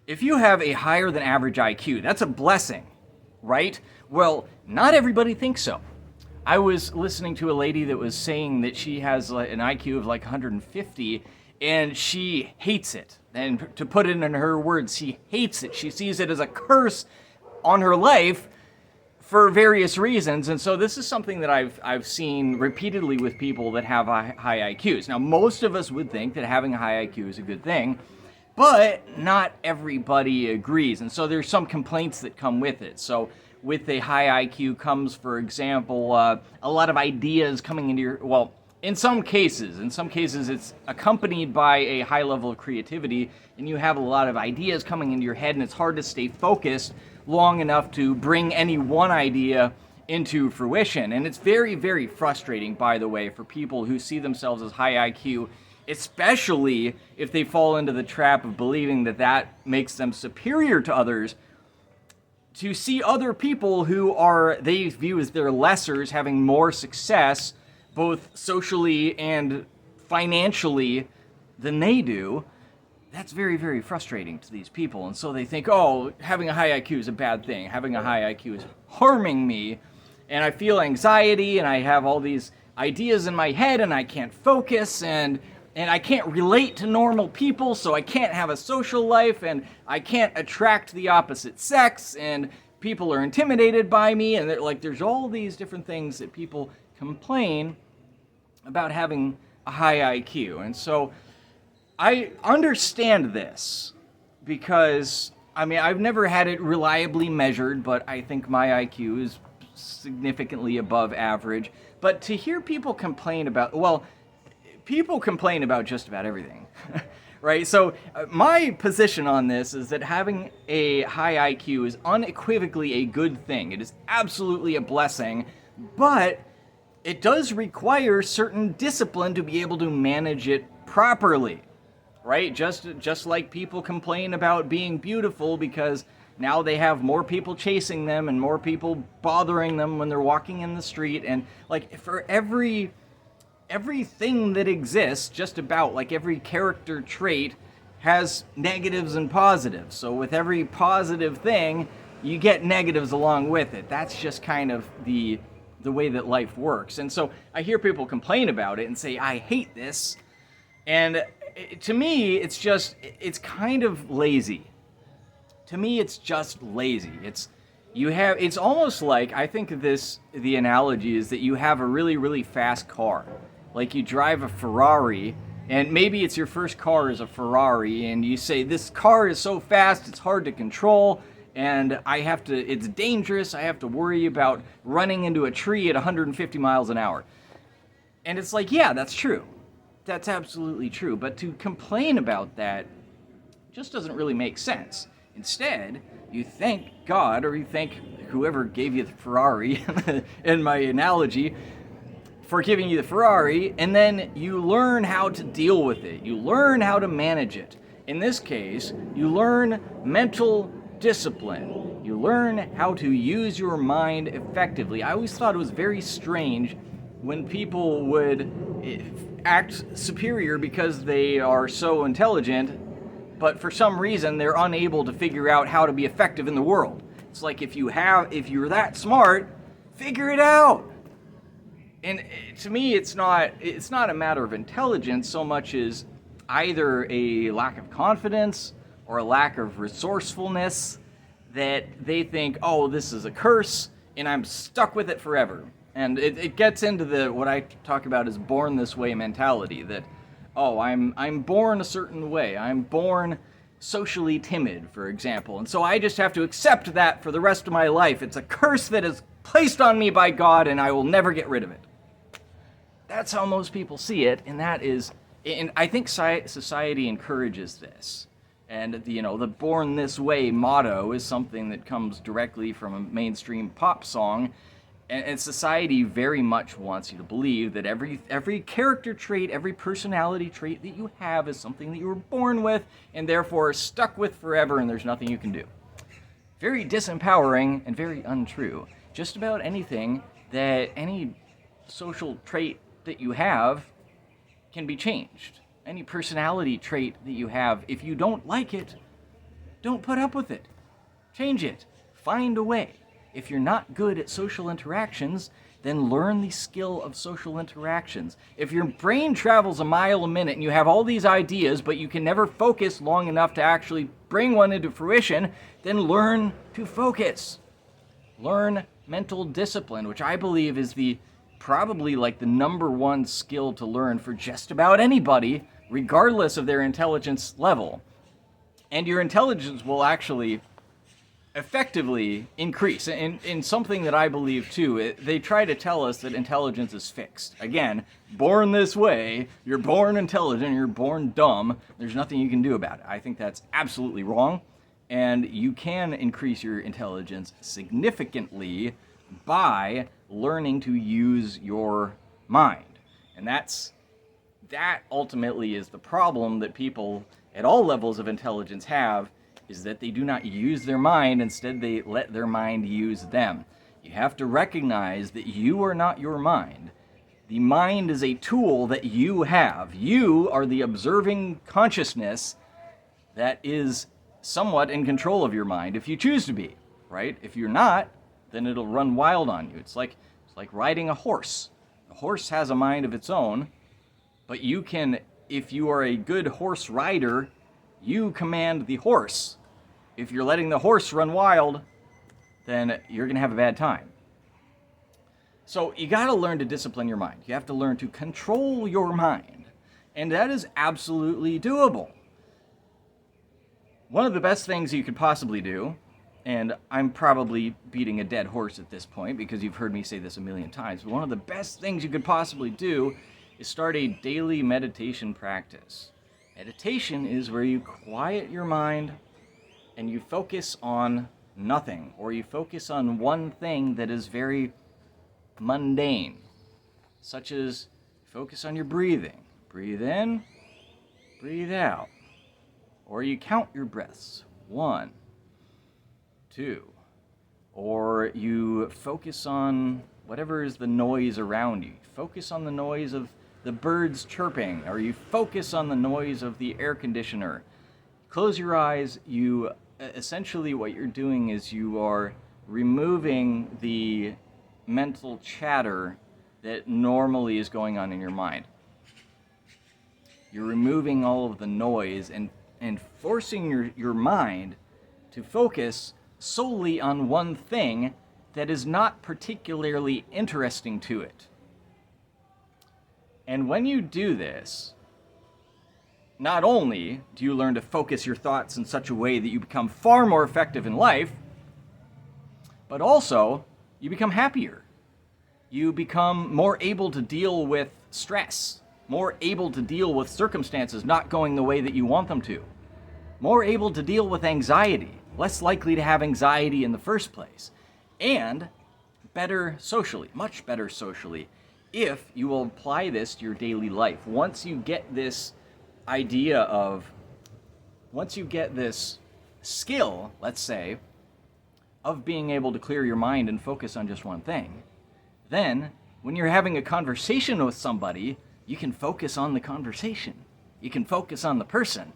If you have a higher than average IQ, that's a blessing, right? Well, not everybody thinks so. I was listening to a lady that was saying that she has an IQ of like 150 and she hates it. And to put it in her words, she hates it. She sees it as a curse on her life for various reasons. And so this is something that I've seen repeatedly with people that have high IQs. Now, most of us would think that having a high IQ is a good thing, but not everybody agrees. And so there's some complaints that come with it. So with a high IQ comes, for example, a lot of ideas coming into your, well, in some cases it's accompanied by a high level of creativity, and you have a lot of ideas coming into your head, and it's hard to stay focused long enough to bring any one idea into fruition. And it's very, very frustrating, by the way, for people who see themselves as high IQ, especially if they fall into the trap of believing that that makes them superior to others, to see other people who they view as their lessers having more success, both socially and financially, than they do. That's very, very frustrating to these people. And so they think, oh, having a high IQ is a bad thing. Having a high IQ is harming me. And I feel anxiety, and I have all these ideas in my head, and I can't focus, and I can't relate to normal people, so I can't have a social life, and I can't attract the opposite sex, and people are intimidated by me, and there's all these different things that people complain about having a high IQ. And so I understand this because, I mean, I've never had it reliably measured, but I think my IQ is significantly above average. But to hear people complain about, well, people complain about just about everything, right? So my position on this is that having a high IQ is unequivocally a good thing. It is absolutely a blessing, but it does require certain discipline to be able to manage it properly, right? Just like people complain about being beautiful because now they have more people chasing them and more people bothering them when they're walking in the street. And like for everything that exists, just about, like every character trait has negatives and positives. So with every positive thing, you get negatives along with it. That's just kind of the way that life works. And so I hear people complain about it and say, I hate this. And to me, it's kind of lazy. To me, it's just lazy. It's almost like, I think the analogy is that you have a really, really fast car. Like you drive a Ferrari, and maybe it's your first car is a Ferrari, and you say, this car is so fast, it's hard to control, and it's dangerous, I have to worry about running into a tree at 150 miles an hour. And it's like, yeah, that's true. That's absolutely true. But to complain about that just doesn't really make sense. Instead, you thank God, or you thank whoever gave you the Ferrari, in my analogy, for giving you the Ferrari, and then you learn how to deal with it. You learn how to manage it. In this case, you learn mental discipline. You learn how to use your mind effectively. I always thought it was very strange when people would act superior because they are so intelligent, but for some reason they're unable to figure out how to be effective in the world. It's like if you're that smart, figure it out. And to me, it's not a matter of intelligence so much as either a lack of confidence or a lack of resourcefulness, that they think, oh, this is a curse and I'm stuck with it forever. And it gets into what I talk about as born this way mentality, that, oh, I'm born a certain way. I'm born socially timid, for example. And so I just have to accept that for the rest of my life. It's a curse that is placed on me by God, and I will never get rid of it. That's how most people see it, and I think society encourages this. And the "born this way" motto is something that comes directly from a mainstream pop song, and society very much wants you to believe that every character trait, every personality trait that you have is something that you were born with, and therefore stuck with forever, and there's nothing you can do. Very disempowering and very untrue. Just about anything any social trait that you have can be changed. Any personality trait that you have, if you don't like it, Don't put up with it. Change it. Find a way. If you're not good at social interactions, then learn the skill of social interactions. If your brain travels a mile a minute and you have all these ideas, but you can never focus long enough to actually bring one into fruition, then learn to focus. Learn mental discipline, which I believe is probably like the number one skill to learn for just about anybody, regardless of their intelligence level. And your intelligence will actually effectively increase. In something that I believe too, they try to tell us that intelligence is fixed. Again, born this way, you're born intelligent, you're born dumb, there's nothing you can do about it. I think that's absolutely wrong, and you can increase your intelligence significantly by learning to use your mind. And that ultimately is the problem that people at all levels of intelligence have, is that they do not use their mind. Instead, they let their mind use them. You have to recognize that you are not your mind. The mind is a tool that you have. You are the observing consciousness that is somewhat in control of your mind if you choose to be, right? If you're not, then it'll run wild on you. It's like riding a horse. A horse has a mind of its own, but you can, if you are a good horse rider, you command the horse. If you're letting the horse run wild, then you're going to have a bad time. So you got to learn to discipline your mind. You have to learn to control your mind. And that is absolutely doable. One of the best things you could possibly do, and I'm probably beating a dead horse at this point because you've heard me say this a million times, but one of the best things you could possibly do is start a daily meditation practice. Meditation is where you quiet your mind and you focus on nothing, or you focus on one thing that is very mundane, such as focus on your breathing. Breathe in, breathe out. Or you count your breaths. 1, 2. Or you focus on whatever is the noise around you. Focus on the noise of the birds chirping, or you focus on the noise of the air conditioner. Close your eyes. Essentially what you're doing is you are removing the mental chatter that normally is going on in your mind. You're removing all of the noise and forcing your mind to focus solely on one thing that is not particularly interesting to it. And when you do this, not only do you learn to focus your thoughts in such a way that you become far more effective in life, but also you become happier. You become more able to deal with stress, more able to deal with circumstances not going the way that you want them to, more able to deal with anxiety, less likely to have anxiety in the first place, and better socially, much better socially, if you will apply this to your daily life. Once you get this skill, let's say, of being able to clear your mind and focus on just one thing, then when you're having a conversation with somebody, you can focus on the conversation. You can focus on the person.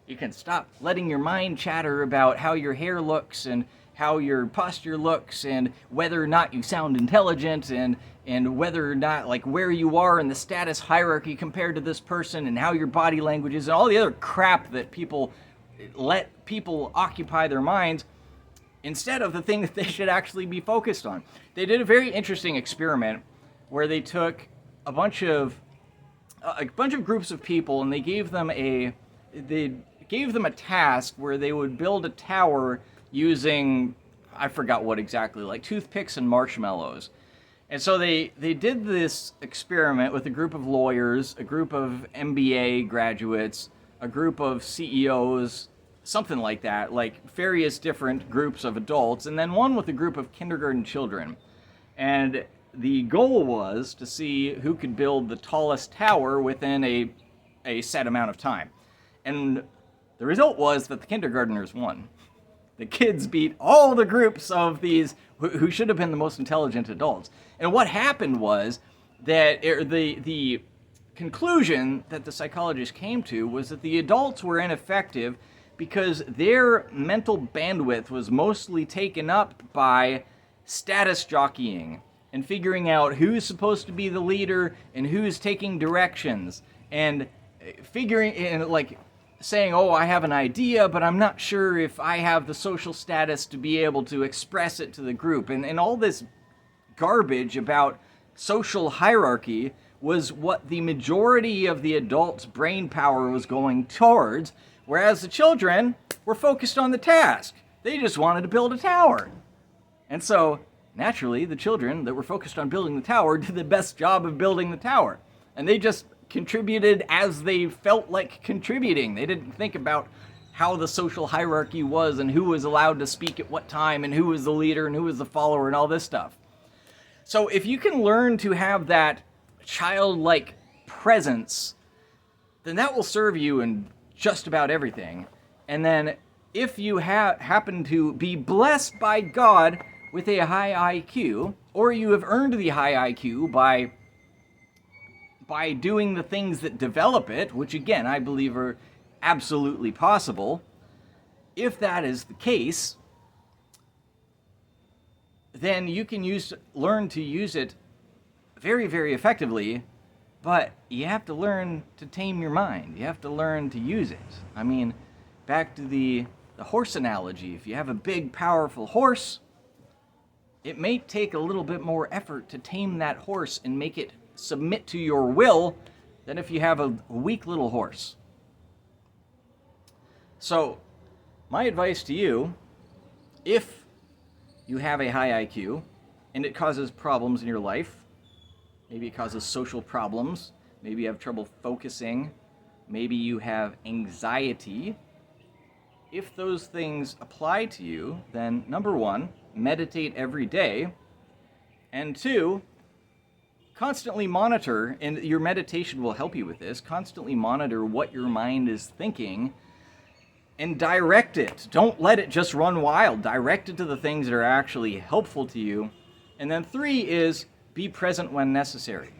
You can stop letting your mind chatter about how your hair looks and how your posture looks and whether or not you sound intelligent and whether or not, like, where you are in the status hierarchy compared to this person and how your body language is and all the other crap that let people occupy their minds instead of the thing that they should actually be focused on. They did a very interesting experiment where they took a bunch of groups of people and they gave them a task where they would build a tower using, I forgot what exactly, like toothpicks and marshmallows. And so they did this experiment with a group of lawyers, a group of MBA graduates, a group of CEOs, something like that, like various different groups of adults, and then one with a group of kindergarten children. And the goal was to see who could build the tallest tower within a set amount of time. And the result was that the kindergartners won. The kids beat all the groups of these who should have been the most intelligent adults. And what happened was that the conclusion that the psychologist came to was that the adults were ineffective because their mental bandwidth was mostly taken up by status jockeying and figuring out who's supposed to be the leader and who's taking directions, and figuring and like saying, oh, I have an idea, but I'm not sure if I have the social status to be able to express it to the group. And all this garbage about social hierarchy was what the majority of the adults' brain power was going towards, whereas the children were focused on the task. They just wanted to build a tower. And so, naturally, the children that were focused on building the tower did the best job of building the tower. And they just contributed as they felt like contributing. They didn't think about how the social hierarchy was and who was allowed to speak at what time and who was the leader and who was the follower and all this stuff. So if you can learn to have that childlike presence, then that will serve you in just about everything. And then if you happen to be blessed by God with a high IQ, or you have earned the high IQ by doing the things that develop it, which again I believe are absolutely possible, if that is the case, then you can learn to use it very, very effectively, but you have to learn to tame your mind. You have to learn to use it. I mean, back to the horse analogy. If you have a big, powerful horse, it may take a little bit more effort to tame that horse and make it submit to your will than if you have a weak little horse. So, my advice to you, if you have a high IQ and it causes problems in your life, maybe it causes social problems, maybe you have trouble focusing, maybe you have anxiety, if those things apply to you, then number one, meditate every day, and two, constantly monitor, and your meditation will help you with this, constantly monitor what your mind is thinking and direct it. Don't let it just run wild. Direct it to the things that are actually helpful to you. And then three is be present when necessary.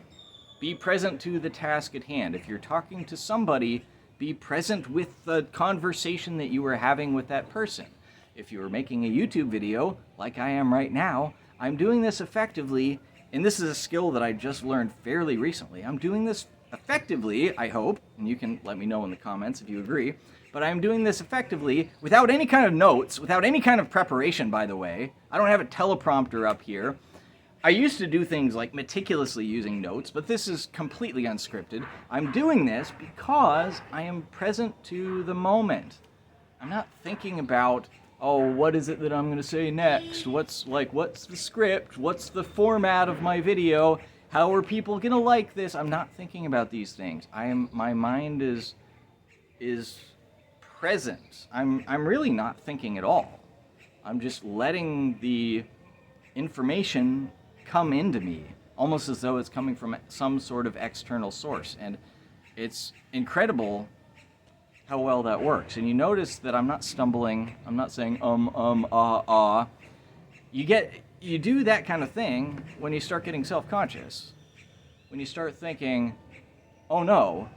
Be present to the task at hand. If you're talking to somebody, be present with the conversation that you were having with that person. If you were making a YouTube video, like I am right now, I'm doing this effectively. And this is a skill that I just learned fairly recently. I'm doing this effectively, I hope, and you can let me know in the comments if you agree, but I'm doing this effectively without any kind of notes, without any kind of preparation, by the way. I don't have a teleprompter up here. I used to do things like meticulously using notes, but this is completely unscripted. I'm doing this because I am present to the moment. I'm not thinking about, oh, what is it that I'm going to say next? What's the script? What's the format of my video? How are people going to like this? I'm not thinking about these things. My mind is present. I'm really not thinking at all. I'm just letting the information come into me, almost as though it's coming from some sort of external source. And it's incredible how well that works. And you notice that I'm not stumbling, I'm not saying ah. You do that kind of thing when you start getting self-conscious. When you start thinking, oh no,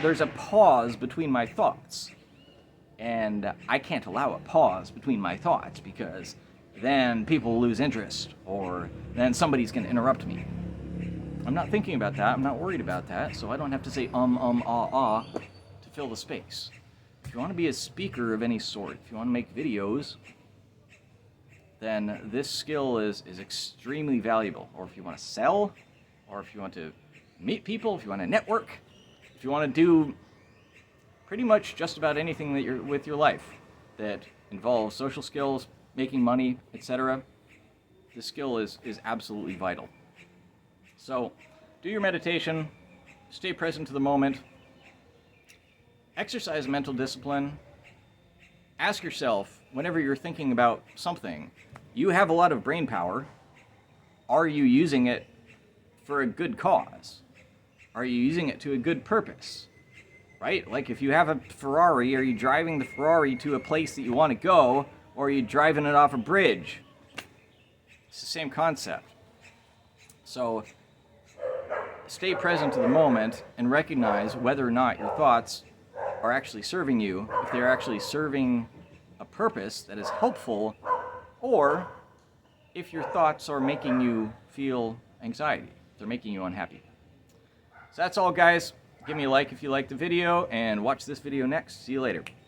there's a pause between my thoughts. And I can't allow a pause between my thoughts because then people will lose interest, or then somebody's going to interrupt me. I'm not thinking about that, I'm not worried about that, so I don't have to say ah to fill the space. If you want to be a speaker of any sort, if you want to make videos, then this skill is extremely valuable. Or if you want to sell, or if you want to meet people, if you want to network, if you want to do pretty much just about anything that you're with your life that involves social skills, making money, etc., this skill is absolutely vital. So, do your meditation, stay present to the moment, exercise mental discipline, ask yourself, whenever you're thinking about something, you have a lot of brain power, are you using it for a good cause? Are you using it to a good purpose? Right? Like if you have a Ferrari, are you driving the Ferrari to a place that you want to go, or are you driving it off a bridge? It's the same concept. So, stay present to the moment and recognize whether or not your thoughts are actually serving you, if they're actually serving a purpose that is helpful, or if your thoughts are making you feel anxiety, if they're making you unhappy. So that's all, guys. Give me a like if you liked the video, and watch this video next. See you later.